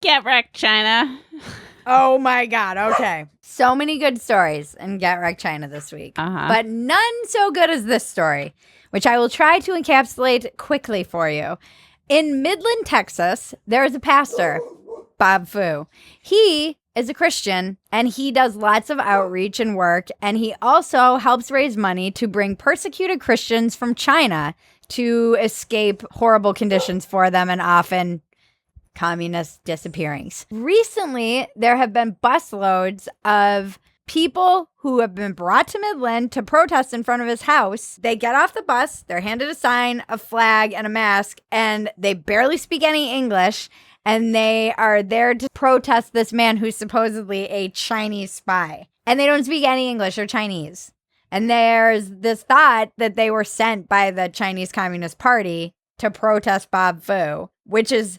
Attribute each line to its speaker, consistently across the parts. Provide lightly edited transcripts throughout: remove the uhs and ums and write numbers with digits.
Speaker 1: Get wrecked, China.
Speaker 2: Oh my God. Okay. So many good stories in Get Wrecked China this week. But none so good as this story, which I will try to encapsulate quickly for you. In Midland, Texas, there is a pastor, Bob Fu. He is a Christian, and he does lots of outreach and work, and he also helps raise money to bring persecuted Christians from China to escape horrible conditions for them and often communist disappearings. Recently, there have been busloads of people who have been brought to Midland to protest in front of his house. They get off the bus, they're handed a sign, a flag, and a mask, and they barely speak any English, and they are there to protest this man who's supposedly a Chinese spy. And they don't speak any English or Chinese. And there's this thought that they were sent by the Chinese Communist Party to protest Bob Fu, which is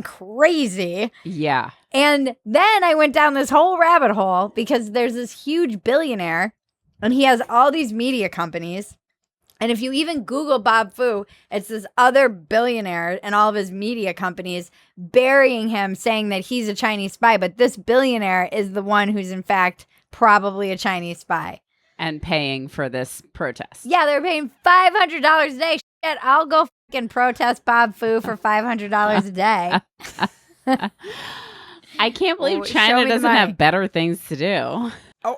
Speaker 2: crazy.
Speaker 1: Yeah.
Speaker 2: And then I went down this whole rabbit hole because there's this huge billionaire and he has all these media companies. And if you even Google Bob Fu, it's this other billionaire and all of his media companies burying him, saying that he's a Chinese spy. But this billionaire is the one who's in fact probably a Chinese spy.
Speaker 1: And paying for this protest.
Speaker 2: Yeah, they're paying $500 a day. Shit, I'll go fucking protest Bob Fu for $500 a day.
Speaker 1: I can't believe China doesn't have better things to do.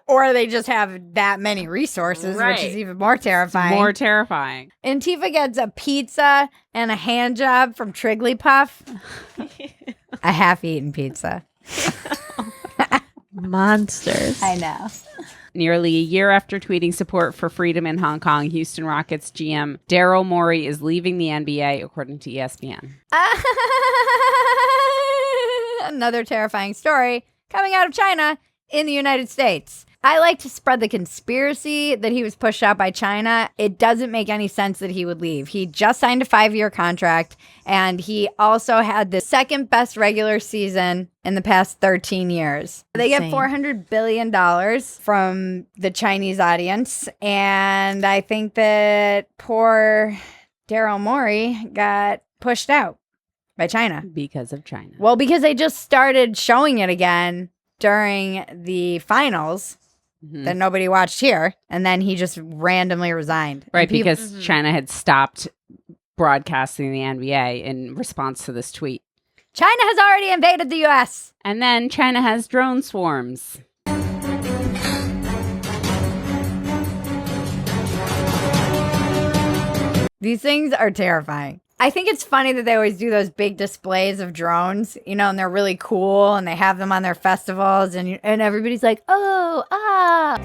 Speaker 2: Or they just have that many resources,
Speaker 1: right,
Speaker 2: which is even more terrifying.
Speaker 1: More terrifying.
Speaker 2: Antifa gets a pizza and a hand job from Trigglypuff. A half-eaten pizza.
Speaker 3: Monsters.
Speaker 2: I know.
Speaker 1: Nearly a year after tweeting support for freedom in Hong Kong, Houston Rockets GM Daryl Morey is leaving the NBA, according to ESPN.
Speaker 2: Another terrifying story coming out of China in the United States. I like to spread the conspiracy that he was pushed out by China. It doesn't make any sense that he would leave. He just signed a 5-year contract, and he also had the second best regular season in the past 13 years. They get $400 billion from the Chinese audience, and I think that poor Daryl Morey got pushed out by China.
Speaker 1: Because of China.
Speaker 2: Well, because they just started showing it again during the finals. That nobody watched here, and then he just randomly resigned.
Speaker 1: Right, because China had stopped broadcasting the NBA in response to this tweet.
Speaker 2: China has already invaded the U.S.
Speaker 1: And then China has drone swarms.
Speaker 2: These things are terrifying. I think it's funny that they always do those big displays of drones, you know, and they're really cool, and they have them on their festivals, and everybody's like, oh, ah.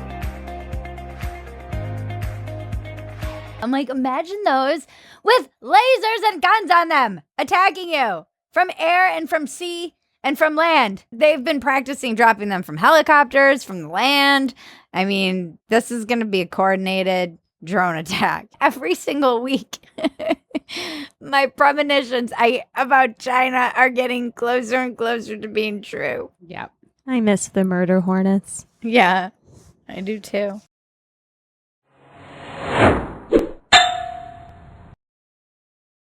Speaker 2: I'm like, imagine those with lasers and guns on them attacking you from air and from sea and from land. They've been practicing dropping them from helicopters, from the land. I mean, this is going to be a coordinated drone attack every single week. My premonitions about China are getting closer and closer to being true.
Speaker 1: Yep.
Speaker 3: I miss the murder hornets.
Speaker 2: Yeah, I do too.